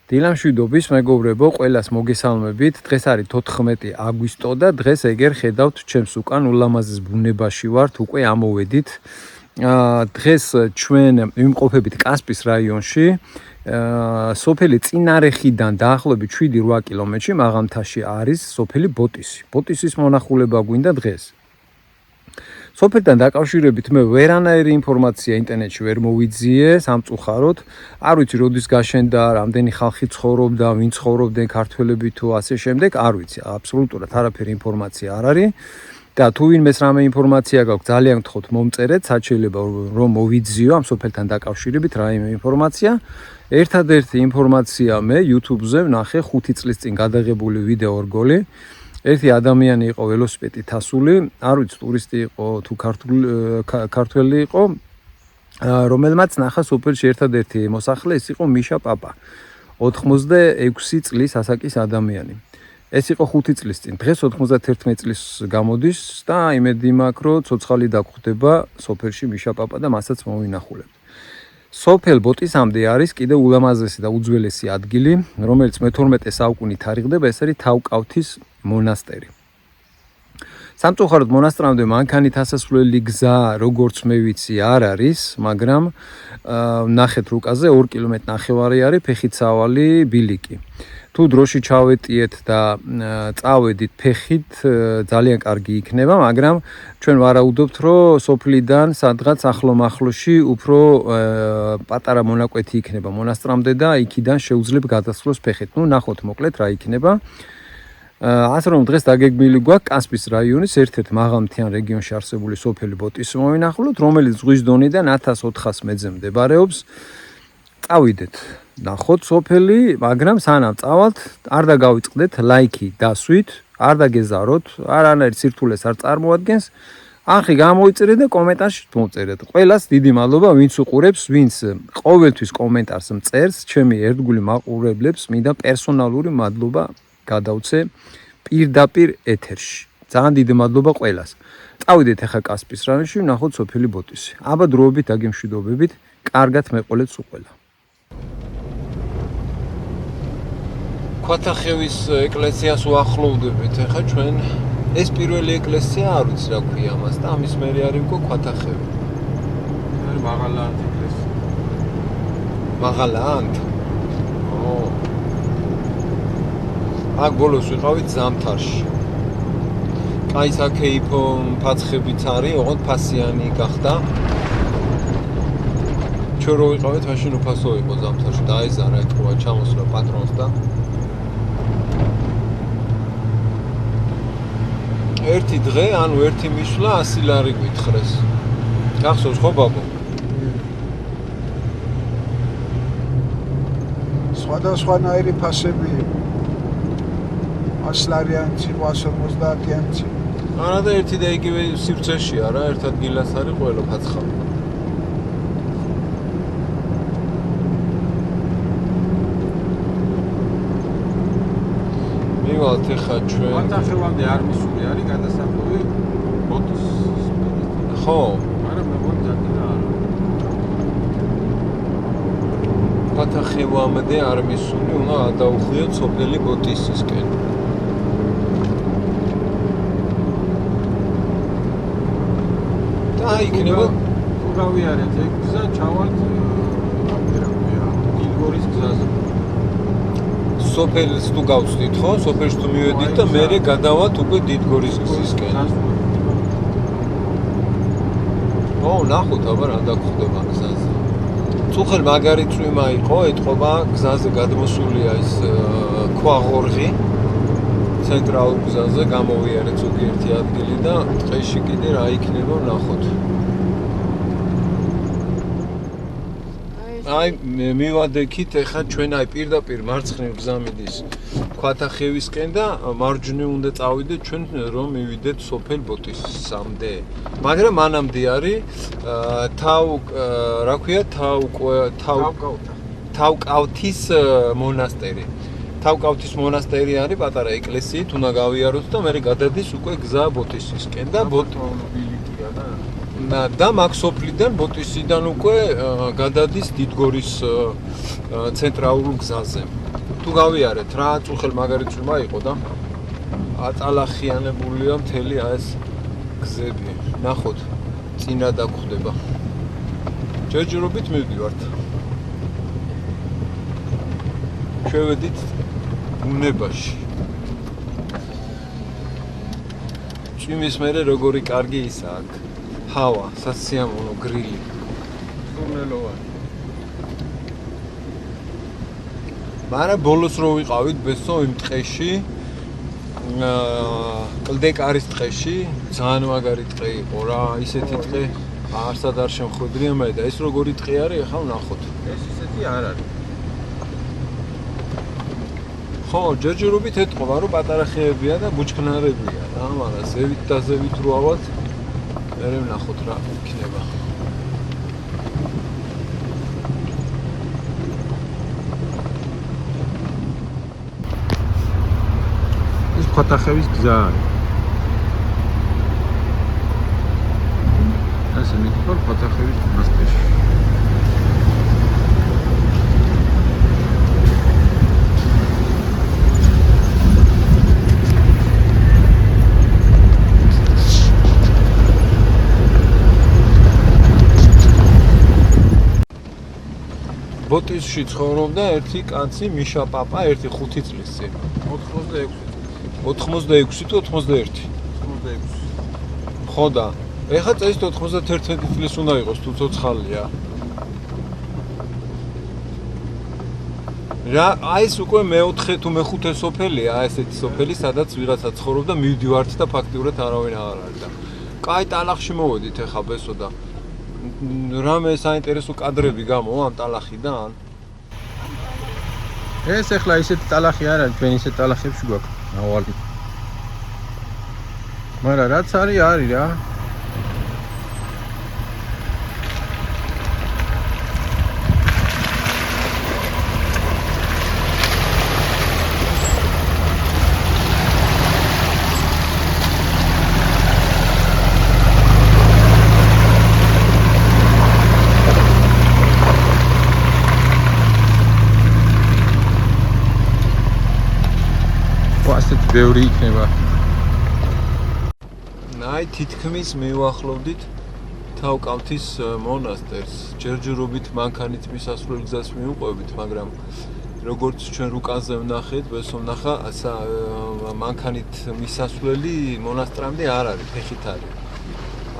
დილამშვიდობის მეგობრებო, ყველას მოგესალმებით. დღეს არის 14 აგვისტო და დღეს ეგერ ხედავთ ჩემს უკან ულამაზეს ბუნებაში ვართ, უკვე ამოვედით. დღეს ჩვენ ვიმყოფებით კასპის რაიონში. სოფელი წინარეხიდან დაახლოებით 7-8 კილომეტრში მაღალმთაში არის სოფელი ბოტისი. ბოტისის მონახულება გვინდა დღეს. სოფელთან დაკავშირებით მე ვერანაირი ინფორმაცია ინტერნეტში ვერ მოვიძიე სამწუხაროდ. არ ვიცი როდის გაშენდა, რამდენი ხალხი ცხოვრობდა, ვინ ცხოვრობდნენ ქართველები თუ ასე შემდეგ, არ ვიცი. აბსოლუტურად არაფერი ინფორმაცია არ არის. და თუ ვინმეს რამე ინფორმაცია გაქვს, ძალიან გთხოვთ მომწერეთ, რაც შეიძლება რომ მოვიძიო ამ სოფელთან დაკავშირებით რაიმე ინფორმაცია. ერთადერთი ინფორმაცია მე YouTube-ზე ვნახე 5 წლის წინ გადაღებული ვიდეო რგოლი. ერთი ადამიანი იყო ველოსიპედით ასული, არ ვიცი ტურისტი იყო თუ ქართველი იყო, რომელმაც ნახა სოფელში ერთადერთი მოსახლე ის იყო მიშა პაპა, 86 წლის ასაკის ადამიანი. ეს იყო 5 წლის წინ, დღეს 91 წლის გამოდის და იმედი მაქვს, რომ ცოცხალი დაგხვდება სოფელში მიშა პაპა და მასაც მოვინახულებთ. სოფელ ბოტისამდე არის კიდე ულამაზესი და უძველესი ადგილი, რომელიც მე-12 საუკუნით თარიღდება, ეს არის თავკავთის მონასტერი. სამწუხაროდ მონასტრამდე მანქანით ასასვლელი გზა, როგორც მე ვიცი, არ არის, მაგრამ ნახეთ რუკაზე 2 კილომეტრი არის ფეხით-სავალი ბილიკი. თუ დროში ჩავეტიეთ და წავედით ფეხით, ძალიან კარგი იქნება, მაგრამ ჩვენ ვარაუდობთ, რომ სოფლიდან სადღაც ახლო-მახლოში უფრო პატარა მონაკვეთი იქნება მონასტრამდე და იქიდან შეუძლებ გადასვლას ფეხით. ნახოთ მოკლედ რა იქნება. ასე რომ დღეს დაგეგმილი გვაქვს კასპის რაიონის ერთ-ერთ მაღალმთიან რეგიონში არსებული სოფელი ბოტისი მოვინახულოთ, რომელიც ზღვის დონიდან 1400 მეტრზე მდებარეობს. წავიდეთ, ნახოთ სოფელი, მაგრამ სანამ წავალთ, არ დაგავიწყდეთ ლაიქი დასვით, არ დაგეზაროთ, არანაირ სირთულეს არ წარმოადგენს. ახლა გამოიწერეთ და კომენტარში მოწერეთ. ყველას დიდი მადლობა, ვინც უყურებს, ვინც ყოველთვის კომენტარს მწერს, ჩემი ერთგული მაყურებლებს მინდა პერსონალური მადლობა გადავცე პირდაპირ ეთერში. ძალიან დიდი მადლობა ყველას. წავიდეთ ახლა კასპის რაიონში, ვნახოთ სოფელი ბოტისი. აბა დროებით დაგემშვიდობებით, კარგად მეყოლეთ სულ. ქვათახევის ეკლესიას უახლოვდებით ახლა ჩვენ. ეს პირველი ეკლესია არ ვიცი რა ქვია ამას და ამის მერე არის უკვე ქვათახევი. არის მაღალაანთ ეკლესია. მაღალაანთ? აქ ბოლოს ვიყავით ზამთარში. კაი საქეიფო ფაცხებიც არის, ოღონდ ფასიანი გახდა. ჩვენ რო ვიყავით, მაშინ უფასო იყო ზამთარში, დაეზარა ეთქვა ჩამოსვლა პატრონს და ერთი დღე, ანუ ერთი მისვლა 100 ლარი გვითხრეს. გახსოვს ხო ბაბო? სხვადასხვანაირი ფასები 100 ლარიანცი, 150-იანცი. არა და ერთი და იგივე სივრცეშია რა, ერთად გილას არის ყველა ფაცხა. მივალთ ახლა ჩვენ. ქვათახევამდე არ მისული არის გადასახვევი ბოტისის. ხო. არა მეგონი ძალიან არა. ქვათახევამდე არ მისული, უნდა გადაუხვიოთ სოფელი ბოტისისკენ. და იქნება ურავი არის ეგ გზა ჩავალთ დილგორის გზაზე. სოფელს თუ გავწვდით ხო? სოფელში თუ მივედით და მერე გადავალთ უკვე დიდგორის გზისკენ. ო, ნახოთ აბა რა დაგხვდება გზაზე. წუხელ მაგარი წვიმა იყო, ეთყობა გზაზე გადმოსულია ის ქვაღორღი. ცენტრალურ გზაზე გამოვიარეთ ზოგიერთი ადგილი და ტყეში კიდე რა იქნება ვნახოთ. აი მივადექით ახლა ჩვენ აი პირდაპირ მარცხნივ გზა მიდის ქვათახევისკენ და მარჯვნივ უნდა წავიდეთ ჩვენ რომ მივიდეთ სოფელ ბოტისამდე. მაგრამ მანამდე არის რა ქვია თავკავთის მონასტერი. თავკავთის მონასტერი არის პატარა ეკლესიით, უნდა გავიაროთ და მე გადადის უკვე გზა ბოტისისკენ და ბილიკია და და მაგ სოფლიდან ბოტისიდან უკვე გადადის დიდგორის ცენტრალურ გზაზე. თუ გავიარეთ რა წუხელ მაგარიც უნდა იყო და აწალახიანებულია მთელი ეს გზები. ნახოთ, წინა დაგხვდება. ჯერჯერობით მივდივართ. შევედით ბუნებაში. წვიმის მერე როგორი კარგი ისაა. ჰავა, სასიამოვნო გრილი. სურნელოვანი. მაგრამ ბოლოს რო ვიყავით ბესო იმ ტყეში, კლდეკარის ტყეში, ძალიან მაგარი ტყე იყო რა, ისეთი ტყე არსად არ შემხვედრია მე და ეს როგორი ტყე არის, ახლა ვნახოთ. ეს ისეთი არ არის. ხო, ჯერჯერობით ეთყობა რომ პატარა ხეებია და ბუჩქნარებია რა, მაგრამ ზევით და ზევით რო ავალთ, მერე ვნახოთ რა იქნება. ფათახევის გზა არის. ასე მითქვა ფათახევის მონასტერში. ბოტისში ცხოვრობდა ერთი კაცი მიშა პაპა, ერთი 5 წლის წინ. 86 თუ 81? 86. ხო და ეხლა წელს 91 წლის უნდა იყოს თუ ცოცხალია. რა, აი ეს უკვე მეოთხე თუ მეხუთე სოფელია, ესეთი სოფელი, სადაც ვიღაცა ცხოვრობდა, მივდივართ და ფაქტიურად არავინ აღარ არის და კაი ტალახში მოვედით ეხლა ბესო და რამე საინტერესო კადრები გამო ამ ტალახიდან. ეს ახლა ისეთი ტალახი არ არის, ჩვენ ისეთ ტალახებში გვაქვს ავალი. მაგრამ რაც არის რა. ასეთი ბევრი იქნება. აი თითქმის მივახლოვდით თავკავთის მონასტერს. ჯერჯერობით მანქანით მისასვლელ გზას მივუყვებით, მაგრამ როგორც ჩვენ რუკანზე ვნახეთ, ბესო ვნახა, მანქანით მისასვლელი მონასტრამდე არ არის, ფეხით არის.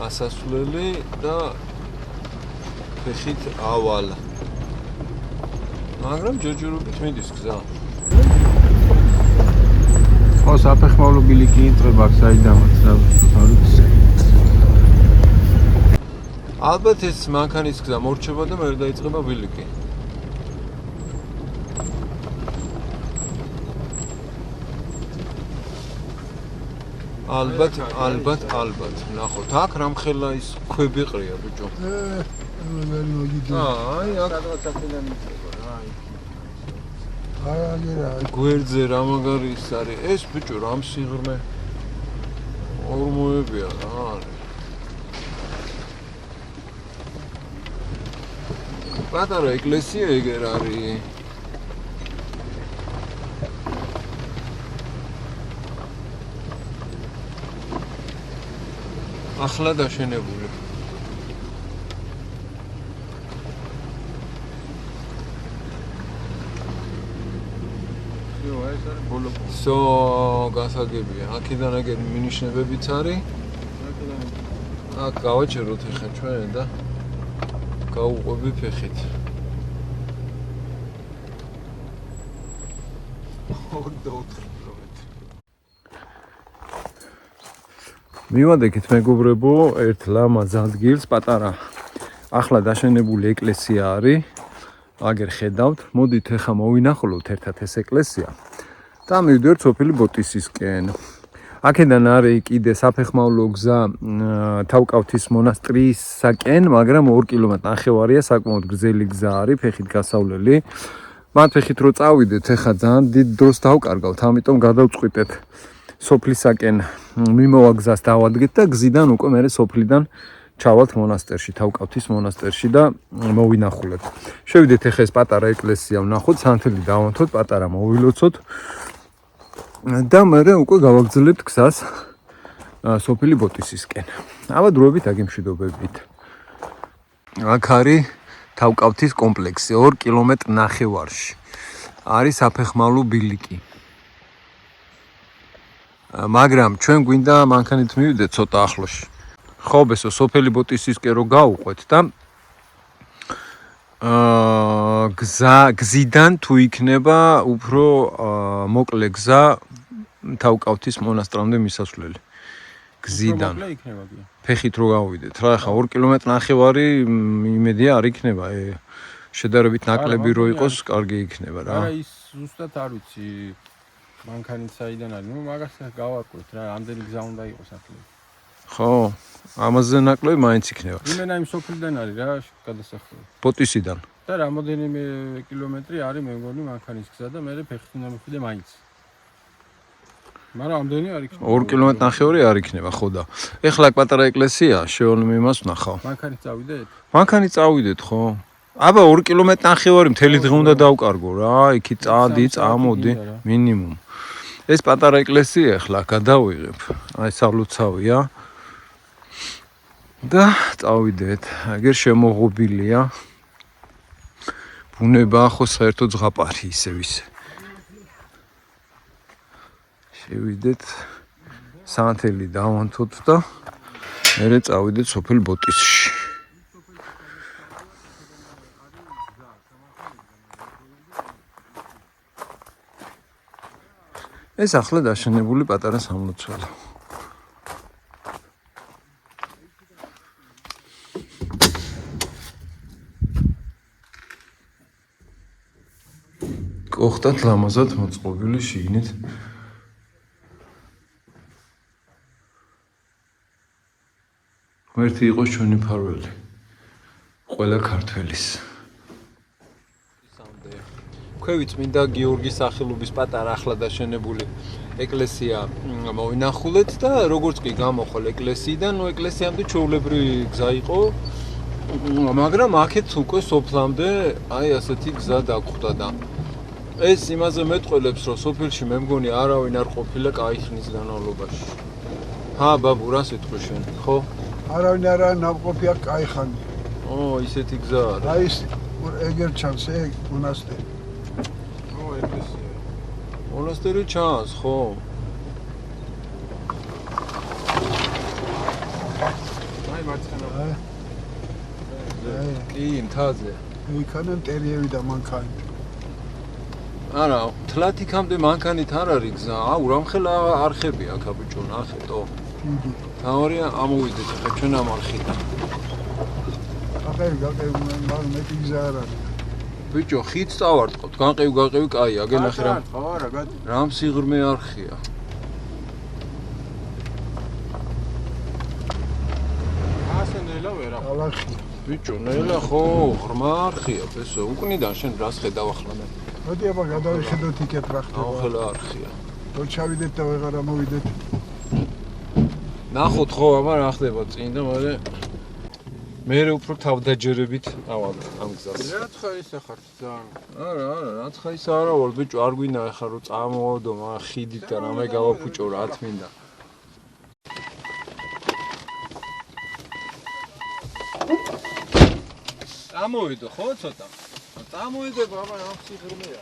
ასასვლელი და ფეხით ავალ. მაგრამ ჯერჯერობით მიდის გზა. ხო, საფეხმავლო ბილიკი იწყება საიდანაც და ალბათ ეს მანქანის გზა მორჩება და მე დაიწყება ბილიკი. ალბათ. ნახოთ, აქ რამხელა ის ქვები ყრია, ბიჭო. აი, აქ სადღაციდან იწყება რა, აი. გვერდზე რა მაგარი ის არის. ეს ბიჭო რამ სიღრმე ორმოებია რა არის. პატარა ეკლესია ეგერ არის. ახლა დაშენებული. სო გასაგებია. აქედან აგერ მინიშნებებიც არის. აქ გავაჩეროთ ეხა ჩვენ და გავუყვები ფეხით. მივადექით მეგობრებო, ერთ ლამაზ ადგილს, პატარა ახლა დაშენებული ეკლესია არის. აგერ ხედავთ, მოდით ეხა მოვინახულოთ ერთად ეს ეკლესია და მივდივართ სოფელი ბოტისისკენ. აქედან არის კიდე საფეხმავლო გზა თავკავთის მონასტრისაკენ, მაგრამ 2 კილომეტრ ნახევარია, საკმაოდ გრძელი გზა არის, ფეხით გასავლელი. მათ ფეხით რო წავიდეთ, ეხა ძალიან დიდ დროს დავკარგავთ, ამიტომ გადავწყვიტეთ სოფლისაკენ მიმოვა გზას დავადგეთ და გზიდან უკვე მერე სოფლიდან ჩავალთ მონასტერში, თავკავთის მონასტერში და მოვინახულეთ. შევიდეთ ახლა ეს პატარა ეკლესია ვნახოთ, სანთელი დავანთოთ, პატარა მოვილოცოთ და მერე უკვე გავაგრძელებთ გზას სოფელი ბოტისისკენ. აბა დროებით აგემშვიდობებით. აქ არის თავკავთის კომპლექსი 2 კილომეტრ ნახევარში. არის საფეხმავლო ბილიკი. მაგრამ ჩვენ გვინდა მანქანით მივიდეთ ცოტა ახლოში. ხო, ბესო, სოფელი ბოტისისკენ რო გავუყვეთ და გზიდან თუ იქნება უფრო მოკლე გზა თავკავთის მონასტრამდე მისასვლელი. გზიდან. ფეხით რო გავიდეთ. რა ხა 2 კილომეტრ ნახევარი იმედია არ იქნება. შედარებით ნაკლები რო იყოს, კარგი იქნება რა. არა ის ზუსტად არ ვიცი. მანქანით საიდან არის? ნუ მაგას გავარკვევთ რა, ამდენი გზა უნდა იყოს ახლოს. ხო, ამაზე ნაკლები მაინც იქნება. იმენა იმ სოფლიდან არის რა, გადასახლება. ბოტისიდან. და რამოდენიმე კილომეტრი არის მე მგონი მანქანის გზა და მე ფეხით უნდა მივხვიდე მაინც. მაგრამ ამდენი არ იქნება. 2 კილომეტრ ნახევარი არ იქნება, ხო და. ეხლა აქ პატარა ეკლესია, შეոնიმ იმას ვნახავ. მანქანით წავიდეთ? მანქანით წავიდეთ, ხო? აბა 2 კილომეტრ ნახევარი მთელი დღე უნდა დავკარგო რა, იქით წადი, წამოდი, მინიმუმ. ეს პატარა ეკლესია ახლა გადავიღებ. აი სალოცავია. და წავიდეთ. აგერ შემოღობილია. ბუნება ხო საერთოდ ზღაპარი ისევ ისე. შევიდეთ. სანთელი დავანთოთ და მერე წავიდეთ სოფელ ბოტისში. ეს ახლა დაშენებული პატარა სამლოცველო. კოხტად ლამაზად მოწყობილი შიგნით. ღმერთი იყოს ჩვენი მფარველი. ყველა ქართველის. ქვევით წმინდა გიორგის სახელობის პატარა ახლა დაშენებული ეკლესია მოვინახულეთ და როგორც კი გამოხვალ ეკლესიიდან, ნუ ეკლესიამდე ჩვეულებრივი გზა იყო, მაგრამ აქეთ უკვე სოფლამდე აი ასეთი გზა დაგხვდა და ეს იმაზე მეტყველებს, რომ სოფელში მე მგონი არავინ არ ყოფილა კაი ხნის განმავლობაში. ბაბუ, რა სიტყვი შენ, ხო? არავინ არა ნავყოფია კაი ხანი. ისეთი გზა არის. აი ეს ეგერ ჩანს ეგ მონასტერი. მონასტერი ჩანს, ხო? აი მარცხენა. კი, მთაზე. იქანა მტერიევი და მანქანი. არა, თლათ იქამდე მანქანით არ არის გზა. აუ, რამხელა არხები აქ აბიჭო, ნახეთო. დიდი. თავარია ამოვიდეთ ახლა ჩვენ ამ არხიდან. გაყევი, მაგრამ მეტი გზა არ არის. ბიჭო, ხიდს წავარტყავთ, გაყევი, კაი, აგენახე რა. არა, რამ სიღრმე არხია. ასე ნელა ვერა. ალახი. ბიჭო, ნელა ხო, ღრმა არხია, ესო, უკნიდან შენ რას ხედავ ახლა მე? მოდი აბა გადავიხედოთ იქეთ რა ხდება. ახლა არხია. რო ჩავიდეთ და ვეღარ ამოვიდეთ. ნახოთ ხო, აბა რა ხდება წინ და მე უფრო თავდაჯერებით ავალ ამ გზას. რაცხა ისე ხარ ძალიან. არა, რაცხა ის არა ვარ, ბიჭო, არ გვინდა ახლა რომ წამოვადო მაგ ხიდით და რამე გავაფუჭო რა თმინდა. წამოვიდო ხო ცოტა? წამოვიდებ, აბა რა სიღრმეა.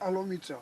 ალომიცა.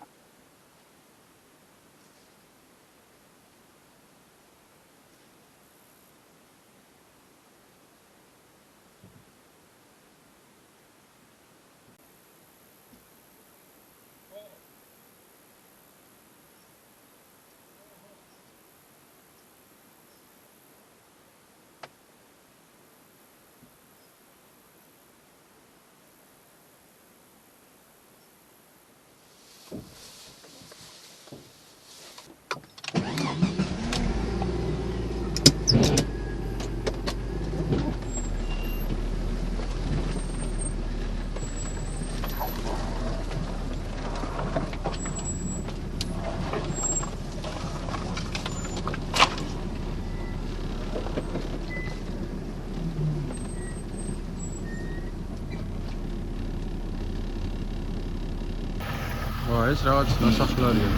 ეს რაღაც დასახლარია.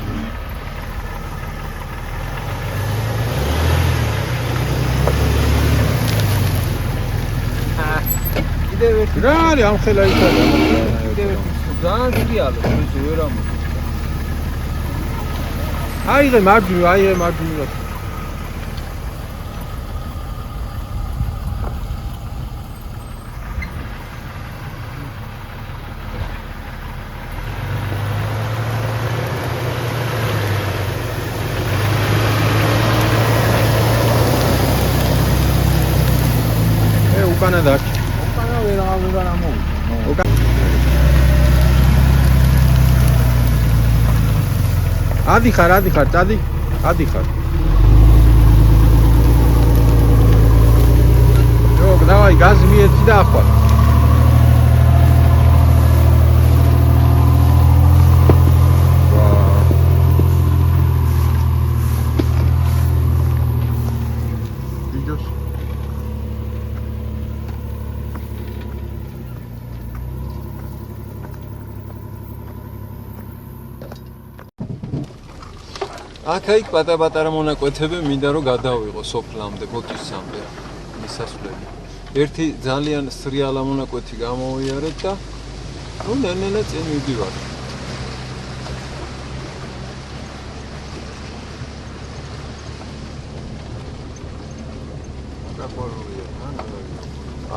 კიდევ ერთი რა არის ამ ხელა იტალია? კიდევ ერთი ძალიან სრიალო ეს ვერ ამოწ. აიღე მარჯვნივ. უკანა დარჩა. უკანა ვერ ამოვიდა. ადიხარ, ადიხარ. ჯო, დავაი გაზი მიეცი და ახვალ. აქ-იქ პატარ-პატარა მონაკვეთები მინდა რომ გადავიღო სოფლამდე, ბოტისამდე მისასვლელი. ერთი ძალიან სრიალა მონაკვეთი გამოვიარეთ და ნუ ნელ-ნელა წინ მივდივარ.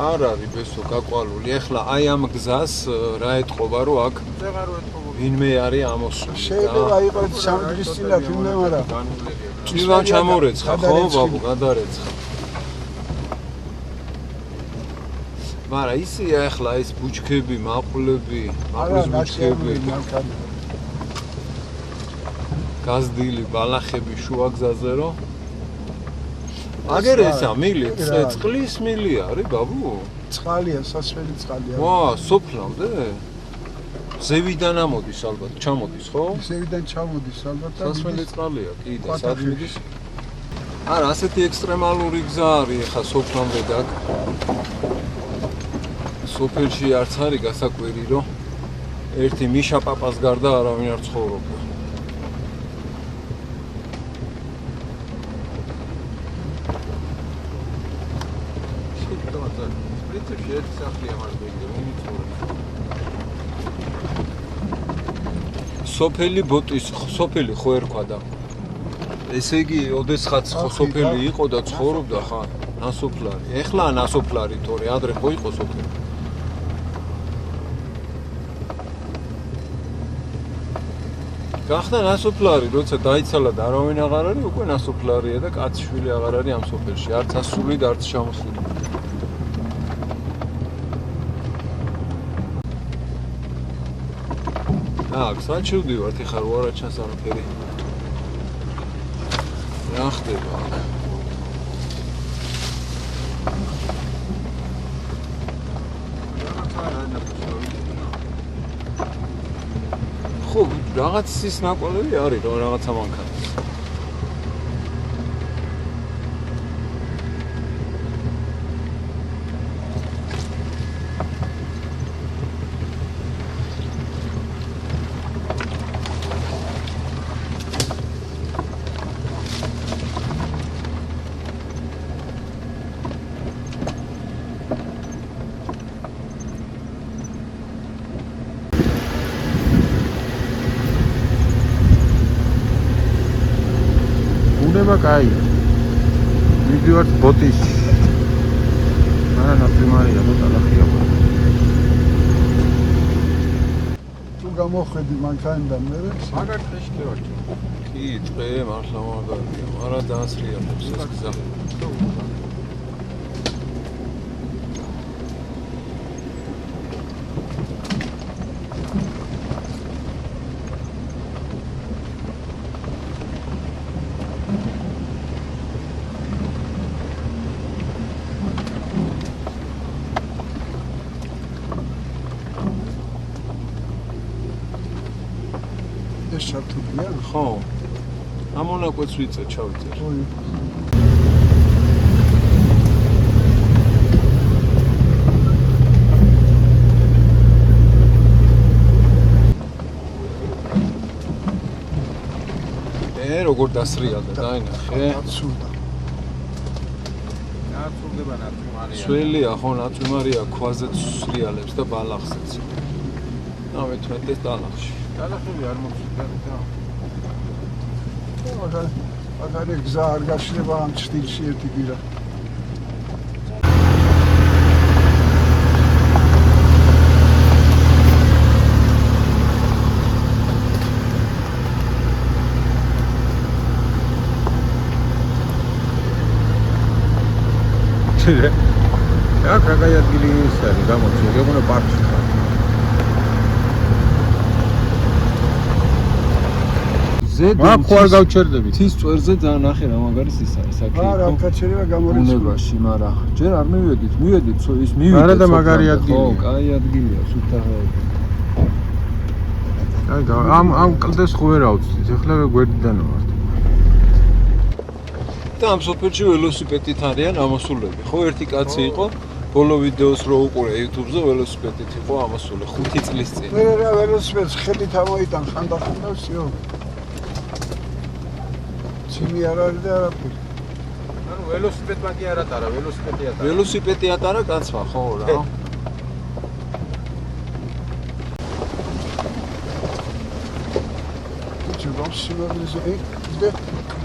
არ არის ბესო გაყვალული. ეხლა აი ამ გზას რა ეთყობა რომ აქ ვინმე არის ამოსული. შეიძლება იყოს სამგრის წინა ვინმე, მაგრამ წვიმამ ჩამორეცხა, ხო, ბაბუ, გადარეცხა. მაგრამ ისია ეხლა ეს ბუჩქები, მაყვლები, მაყვის ბუჩქები, გაზდილი ბალახები შუა გზაზე რომ აგერ ესა მილი, წყლის მილი არის, ბაბუ? წყალია, სასველი წყალია. ვა, სოფლამდე? ზევიდან ამოდის ალბათ, ჩამოდის, ხო? ზევიდან ჩამოდის ალბათ და სასველი წყალია, კი და სად მიდის? არა, ასეთი ექსტრემალური გზა არის ხა სოფლამდე და სოფელში არც არის გასაკვირი, რომ ერთი მიშა პაპას გარდა არავინ არ ცხოვრობდა. პრინციპში ერთი სახლია მარგეგრე, მიმიწურებს. სოფელი ბოტის, სოფელი ხო ერქვა და ესე იგი, ოდესღაც სოფელი იყო და ცხოვრობდა ხა, ნასოფლარი. ეხლა ნასოფლარი თორე, ადრე ხო იყო სოფელი. გახდა ნასოფლარი, როცა დაიცალა და არავინ აღარ არის, უკვე ნასოფლარია და კაცი შვილი აღარ არის ამ სოფელში, არც ასული და არც ჩამოსული. აქ საჩივდივართ ეხლა რო არა ჩანს არაფერი. რა ხდება აქ? ხო, რაღაც ის ნაკვალევი არის, რომ რაღაცა მანქანა. უნება კაია. მივდივართ ბოტისში. არა, პრიმარია ბოტალახია. თუ გამოხედი მანქანიდან მე მაგარ დღეში კი ვარ. კი, დღე მართლა მაგარია, მაგრამ დაასრიალებს ეს გზა. ეს შარტულია? ხო. ამ მონაკვეთს ვიწე, ჩავიწერ. როგორ დასრიალდა, დაინახე. აცურდა. ნაცურდება ნაცმარია. სველია ხო, ნაცმარია ქვაზე სრიალებს და ბალახზეც. და მეთვენდეს ბალახში. ბალახები არ მოხდება. მაგარი გზა არ გაშლება ამ ჭრილში ერთი კვირა. რა კაკაი ადგილი ის არის გამოჩი, ეგონა პარკში ხარ. ზედა ხო არ გავჩერდები. თის წვერზე ძალიან ახე რა მაგარი ის არის აქ. არა, გაჩერება გამორიცხული. უნებაში, მაგრამ ჯერ არ მივედით, ის მივიდეთ. არა და მაგარი ადგილია. ხო, კაი ადგილია, სულთაღები. აი ამ კლდეს ხო ვერ ავწდით, ეხლა გვერდიდან ვარ. და ამ სოფელში ველოსიპედით არიან ამოსულები. ხო, ერთი კაცი იყო, ბოლო ვიდეოს რო უყურე YouTube-ზე ველოსიპედით იყო ამოსული 5 წლის წინ. მე რა ველოსიპედს ხელით ამოიტან ხანდახანდა всё. ციმი არ არის და არაფერი. ანუ ველოსიპედმა კი არ ატარა, ველოსიპედი ატარა. ველოსიპედი ატარა კაცმა, ხო რა. სიმაღლეზე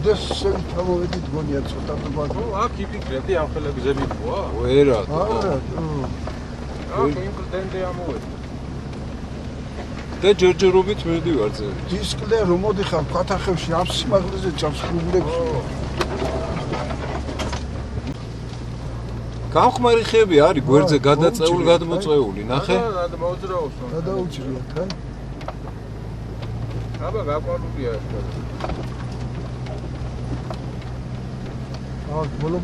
და სევით ამოვედით გონია ცოტა თბა. ხო, აქ იფიქრებდი ამ ხელა გზები ყოა? ვერა. არა, აქ იმ კლდემდე ამოვედი. და ჯერჯერობით მივდივარ ძე. დისკლე რომ მოდიხარ ქვათახევში ამ სიმაღლეზე ჭამს ხუბლებში. გამხმარი ხეები არის გვერდზე გადაწეული, გადმოწეული, ნახე? და მოძრაობს. გადაუჭრიათ, აი. აბა გაყვანულია ეს.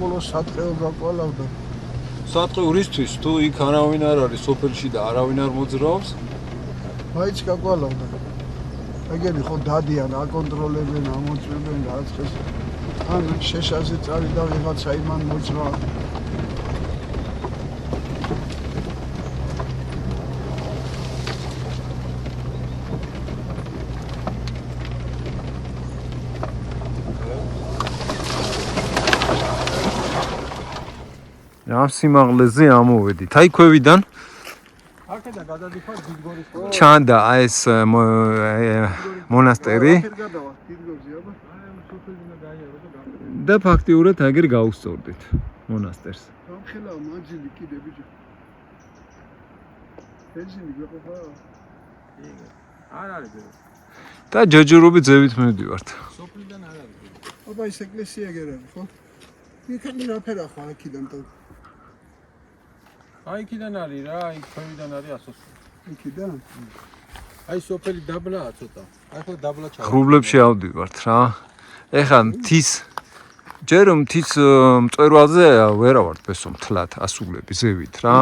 ბოლო სატყეო გაკვალავდა. სატყეურისთვის თუ იქ არავინ არ არის სოფელში და არავინ არ მოძრაობს? მაინც გაკვალავდა. ეგენი ხო დადიან, აკონტროლებენ, ამოწმებენ გააცხეს. ან შეშაზე წავიდა ვიღაცა იმან მოძრა. ამ სიმაღლეზე ამოვედით. აი ქვევიდან აქედან გადადიხარ დიდგორის ხო? ჩანდა ეს მონასტერი და ფაქტიურად აგერ გაუსწორდით მონასტერს. გამხელა მაძილი კიდე ბიჭო. ბენზინი გეყოფა? არ არის. და ჯერჯერობით ზევით მივდივართ. სოფლიდან არ არის. აბა ის ეკლესია გერები ხო? იქიდან რაფერა ხო აქიდან და აი იქიდან არის რა, აი ქვევიდან არის ასოს. იქიდან? აი სოფელი დაბლაა ცოტა. აი ხო დაბლა ჩავა. ღრუბლებში ავდივართ რა. ეხლა ჯერ მთის მწვერვალზე ვერავართ ბესო მთლად ასულები ზევით რა.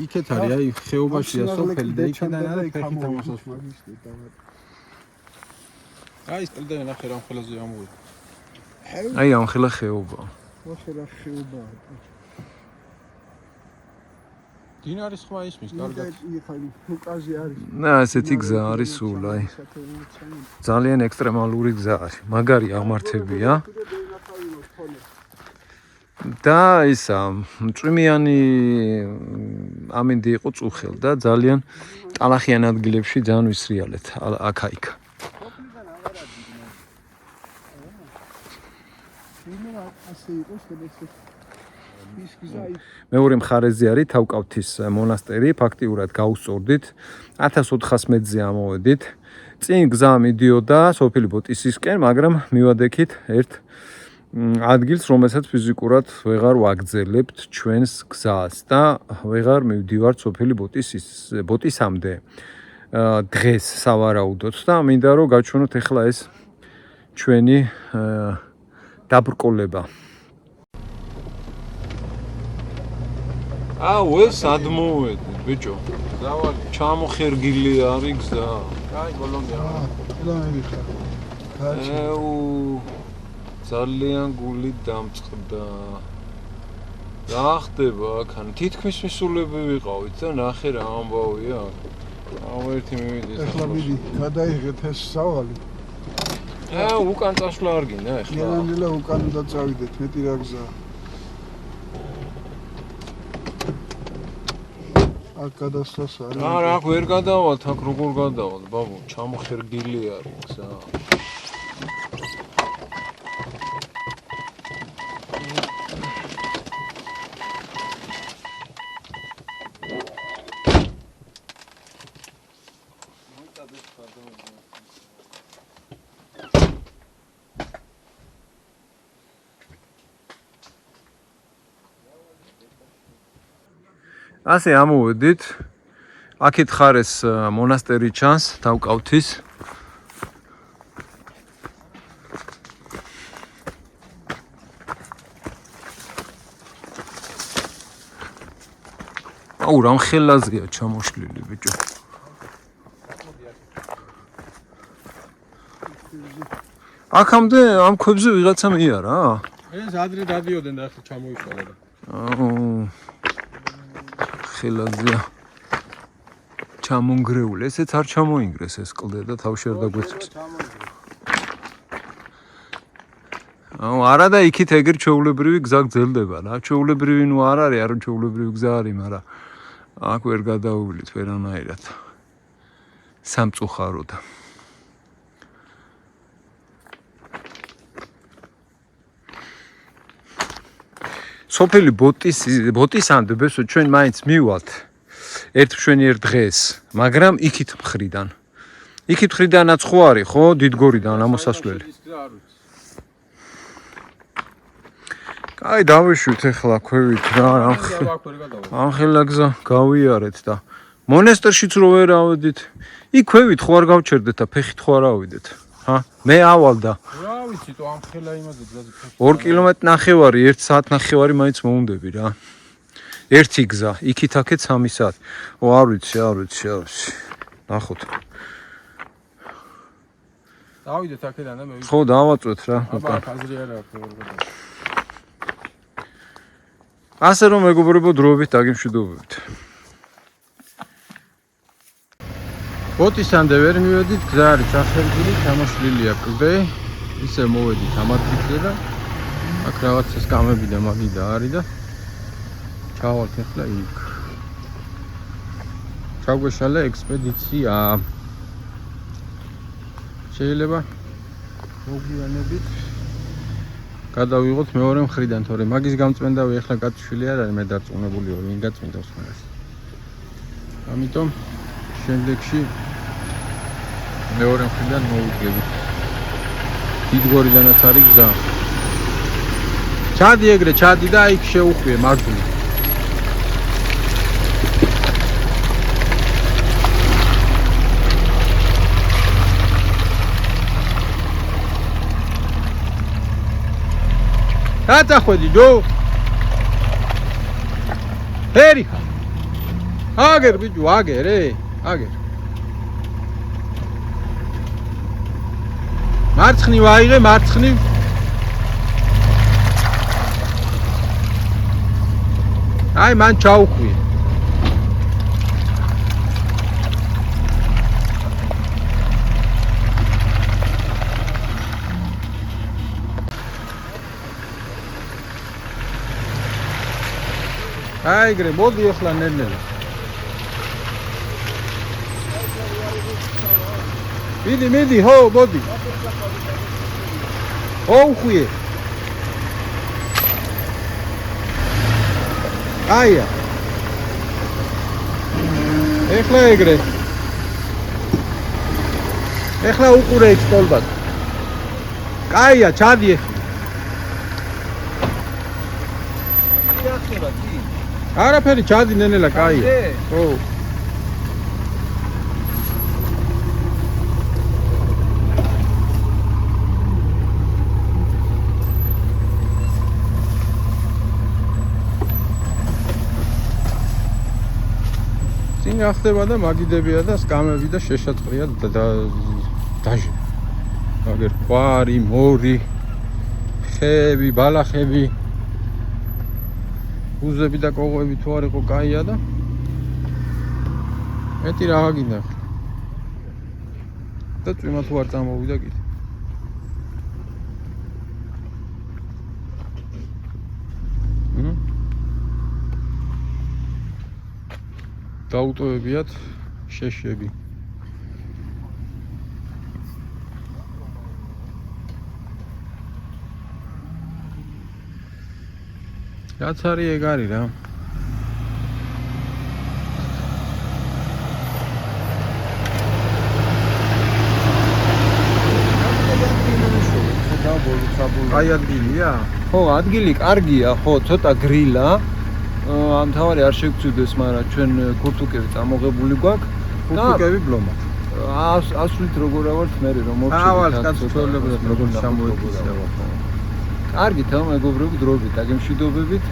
იქეთ არის აი ხეობაშია სოფელი და იქიდან არის ფეხით ამოსასვლელი. აი ეს კლდე ნახე რა ხელაზე ამოვიდა. აი ამ ხელა ხეობა. ვახერა ხეობა. დინარის ხმა ისმის კარგად. იხალი ფუკაზი არის. და ესეთი გზა არის სულ აი. ძალიან ექსტრემალური გზა არის. მაგარი აღმართებია. და ისა მწვიმიანი ამინდი იყო წუხელ და ძალიან ტალახიან ადგილებში ძალიან ვისრიალეთ აქა-იქ. მეორე მხარეზე არის თავკავთის მონასტერი, ფაქტიურად გაუსწორდით 1400 მეტრზე ამოვედით. წინ გზა მიდიოდა სოფელი ბოტისისკენ, მაგრამ მივადექით ერთ ადგილს, რომელსაც ფიზიკურად ვეღარ ვაგრძელებთ ჩვენს გზას და ვეღარ მივდივართ სოფელი ბოტისამდე დღეს სავარაუდოდ და მინდა რომ გავჩვენოთ ახლა ეს ჩვენი დაბრკოლება. ეს ადმოვედი, ბიჭო. ზავალი ჩამოხერგილი არის გზა. აი ბოლომდე. კილომეტრი ხარ. ძალიან გული დამწყდა. რა ხდება აქან? თითქმის მისულები ვიყავით და ნახე რა ამბავია. ერთი მივიდეს. ეხლა მიდი, გადაიღეთ ეს ზავალი. უკან წასვლა არ გინდა ეხლა. ნელა უკან უნდა წავიდეთ, მეტი რა გზაა. აქ გადასვლას არის. არა, აქ ვერ გადავალთ, აქ როგორ გადავალთ, ბაბუ, ჩამოხერგილი არის გზა. ასე ამოვედით. აქეთ ხარეს მონასტერი ჩანს, დავკავთის. აუ, რამ ხელაზია ჩამოშლილი ბიჭო. აქამდე ამ ქვებზე ვიღაცა მიარა? ეს ადრე დადიოდნენ და ახლა ჩამოიშალა და. აუ ხელაზია ჩამონგრეული, ესეც არ ჩამოინგრეს ეს კლდე და თავში არ დაგვეცეს. აუ არა და იქით ეგერ ჩვეულებრივი გზა გრძელდება რა. ჩვეულებრივი ნუ არ არის, არ ჩვეულებრივი გზა არის, მაგრამ აქ ვერ გადავივლით ვერანაირად. სამწუხაროდ. სოფელი ბოტისამდე ბესო ჩვენ მაინც მივვალთ ერთ მშვენიერ დღეს, მაგრამ იქით მხრიდან. იქით მხრიდანაც ხო არის, ხო? დიდგორიდან ამოსასვლელი. კაი, დავიშვით ახლა ქვევით რა, ამხელა გზა გავიარეთ და მონასტერშიც რო ვერ ავედით. იქ ქვევით ხო არ გავჩერდეთ და ფეხით ხო არ ავიდეთ. ჰა? მე ავალ და რა ვიცი, თუ ამხელა იმაზე გზაზე 2 კილომეტრი ნახევარი, 1 საათ ნახევარი მაინც მოუნდები რა. ერთი გზა, იქით აქეთ 3 საათი. არ ვიცი. ნახოთ. დავიდეთ აქედან და მე ხო, დავაწვეთ რა. აბა, აზრი არ აქვს როგორ გადავიდეთ. ასე რომ მეგობრებო, დროებით დაგიმშვიდობებით. ბოტისამდე ვერ მივედით, გზა არის სახერგილი, ჩამოშლილია კლდე. ისე მოვედით ამათკითზე და აქ რაღაცა სკამები და მაგიდა არის და ჩავალთ ახლა იქ. ჩაგვეშალა ექსპედიცია. შეიძლება მოგვიანებით გადავიღოთ მეორე მხრიდან, თორემ მაგის გამწმენდავი ახლა კაცშვილი არ არის, მე დარწმუნებული ვარ, ვინ გაწმენდავს მას. ამიტომ შემდეგში მეორე მხრიდან მოვუდგები. დიდგორიდანაც არის გზა. ჩადი ეგრე, ჩადი და იქ შეუხვიე მაგული. დაწახვედი ჯო. ჰერი. აგერ ბიჭო, აგერ. მარცხნივ აიღე, მარცხნივ. აი მან ჩაუხვიე. აი გრე, მოდი ახლა ნელ-ნელა. მიდი, ხო, მოდი. ოუხვიე. აია. ეხლა ეგრე. ეხლა უყურე იქ სტოლბად. კაია, ჩადი ეხლა. არაფერი, ჩადი ნენელა, კაია. ხო. წინ ახდება და მაგიდებია და სკამები და შეშაწყრია დაჟე. აგერ ყვარი, მორი, ხეები, ბალახები. უზები და კოღოები თუ არ იყო კაია და მეტი რა გინდა და წვიმა თუ არ წამოვიდა კიდე. დაუტოვებიათ შეშები. რაც არის ეგ არის რა. აი ადგილია? ხო, ადგილი კარგია, ხო, ცოტა გრილა. ამ თავარი არ შეგწვიდეს, მაგრამ ჩვენ ქურთუკები წამოღებული გვაქვს. ქურთუკები ბლომა. ასვლით როგორ ავართ მე რომ მოვჩი. ავალ კაცოლებად როგორ სამოექცევა. კარგით, მეგობრები, დროებით, აგემშვიდობებით.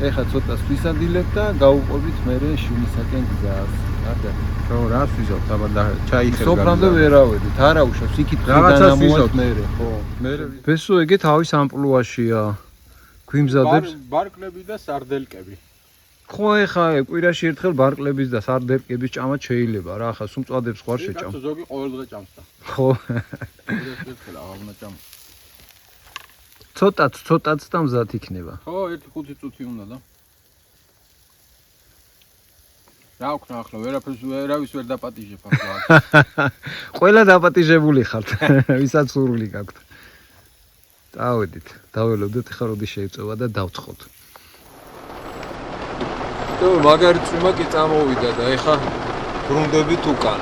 ეხლა ცოტა სვისადილებ და გავუყობით მე შვილისაკენ გზას. კარგად. ხო, რას ვიზავთ, აბა და ჩაიხერგა. სოფლამდე ვერ ავედით, არა უშავს, იქით რაღაცას ვიზავთ მე. ხო. მე ბესო ეგეთ ავის ამპლუაშია. გვიმზადებს ბარკლები და სარდელკები. ხო, ეხა კვირაში ერთხელ ბარკლების და სარდელკების ჭამაც შეიძლება რა, ახლა სუმწვადებს ხარ შეჭამ. კაცო ზოგი ყოველ დღე ჭამს და. ხო. ერთხელ აღარ უნდა ჭამ. ცოტაც და მზად იქნება. ხო, 1-5 წუთი უნდა და. რა ვქნა ახლა, ვერავის ვერ დაპატიჟებ ახლა. ყველა დაპატიჟებული ხართ, ვისაც სურვილი გაქვთ. წავედით, დაველოდოთ ახლა როდი შეიწევა და დავცხოთ. მაგარი წვიმა კი წამოვიდა და ეხა ბრუნდებით უკან.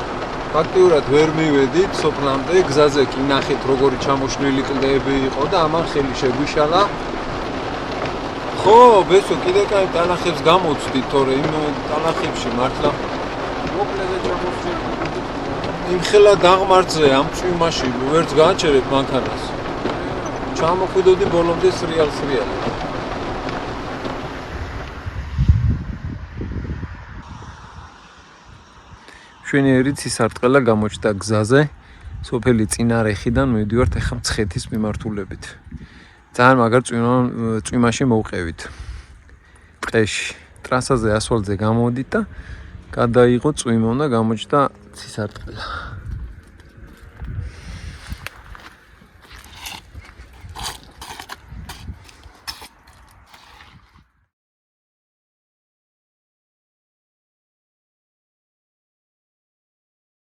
ფაქტიურად ვერ მივედით სოფლამდე, გზაზე კი ნახეთ როგორი ჩამოშლილი კლდეები იყო და ამან ხელი შეგვიშალა. ხო, ბესო კიდე კაი ტანახებს გამოცდით, თორე იმ ტანახებში მართლა მოკლეზე ჩამოსწირდი. იმხელა დაღმართზე ამ წვიმაში ვერც გააჩერებ მანქანას. ჩამოხვიდოდი ბოლომდე სრიალ. შვენიერი ცისარტყელა გამოჩნდა გზაზე, სოფელი წინარეხიდან მივდივართ ახლა მცხეთის მიმართულებით. ძალიან მაგარ წვიმაში მოვყევით. ტყეში, ტრასაზე ასვალზე გამოვდით და გადაიღო წვიმა და გამოჩნდა ცისარტყელა.